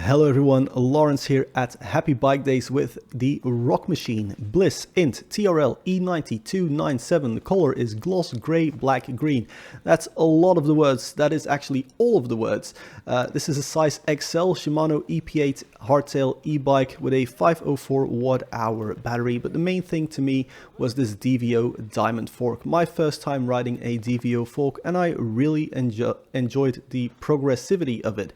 Hello everyone, Lawrence here at Happy Bike Days with the rock machine BLIZZ INT TRL E90-297. The color is gloss grey, black, green. That's a lot of the words. That is actually all of the words. This is a size XL Shimano EP8 hardtail e-bike with a 504 watt-hour battery. But the main thing to me was this DVO diamond fork. My first time riding a DVO fork, and I really enjoyed the progressivity of it.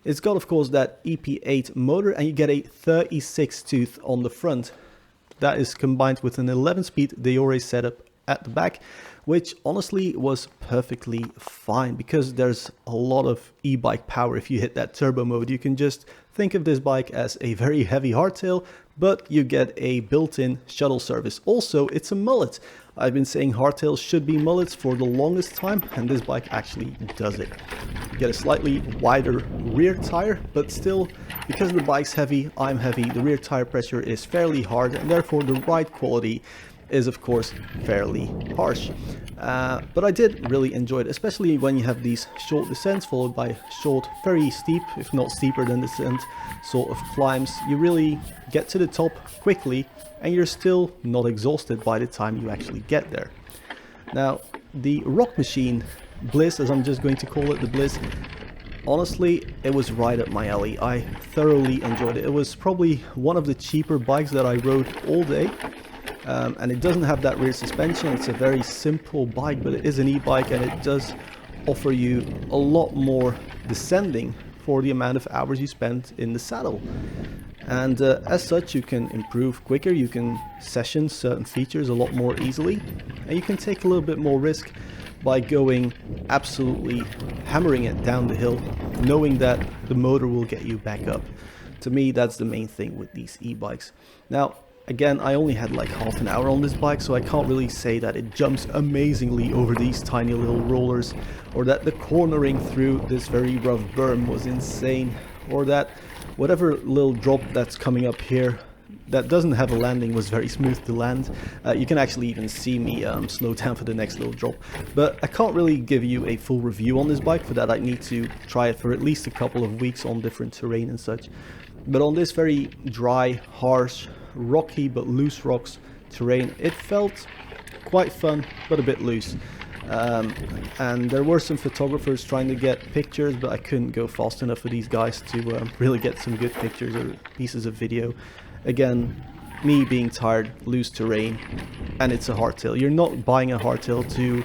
It's got, of course, that EP8 motor, and you get a 36 tooth on the front. That is combined with an 11-speed Deore setup at the back, which honestly was perfectly fine because there's a lot of e-bike power if you hit that turbo mode. You can just think of this bike as a very heavy hardtail, but you get a built-in shuttle service. Also, it's a mullet. I've been saying hardtails should be mullets for the longest time, and this bike actually does it. You get a slightly wider rear tire, but still, because the bike's heavy, I'm heavy, the rear tire pressure is fairly hard, and therefore the ride quality is of course fairly harsh. But I did really enjoy it, especially when you have these short descents followed by short, very steep, if not steeper than descent, sort of climbs. You really get to the top quickly and you're still not exhausted by the time you actually get there. Now, the rock machine, BLIZZ, as I'm just going to call it, the BLIZZ, honestly, it was right up my alley. I thoroughly enjoyed it. It was probably one of the cheaper bikes that I rode all day. And it doesn't have that rear suspension. It's a very simple bike, but it is an e-bike and it does offer you a lot more descending for the amount of hours you spend in the saddle. And as such, you can improve quicker, you can session certain features a lot more easily, and you can take a little bit more risk by going absolutely hammering it down the hill, knowing that the motor will get you back up. To me, that's the main thing with these e-bikes. Now, again, I only had like half an hour on this bike, so I can't really say that it jumps amazingly over these tiny little rollers, or that the cornering through this very rough berm was insane, or that whatever little drop that's coming up here that doesn't have a landing was very smooth to land. You can actually even see me slow down for the next little drop. But I can't really give you a full review on this bike. For that, I need to try it for at least a couple of weeks on different terrain and such. But on this very dry, harsh, rocky but loose rocks terrain, it felt quite fun but a bit loose. And there were some photographers trying to get pictures, but I couldn't go fast enough for these guys to really get some good pictures or pieces of video. Again, me being tired, loose terrain, and it's a hardtail. You're not buying a hardtail to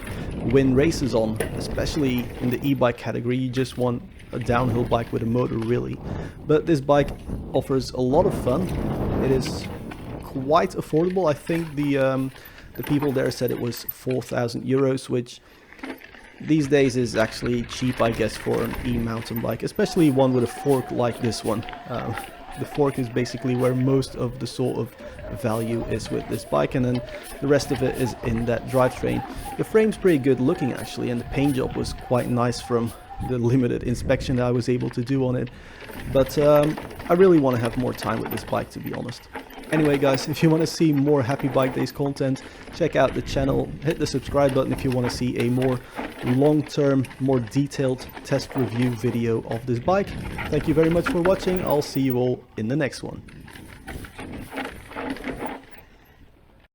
win races on, especially in the e-bike category. You just want a downhill bike with a motor, really. But this bike offers a lot of fun. It is quite affordable. I think the people there said it was 4,000 euros, which these days is actually cheap, I guess, for an e-mountain bike, especially one with a fork like this one. The fork is basically where most of the sort of value is with this bike, and then the rest of it is in that drivetrain. The frame's pretty good looking actually, and the paint job was quite nice from the limited inspection that I was able to do on it. But I really want to have more time with this bike, to be honest. Anyway guys, if you want to see more Happy Bike Days content, check out the channel, hit the subscribe button if you want to see a more long-term, more detailed test review video of this bike. Thank you very much for watching. I'll see you all in the next one.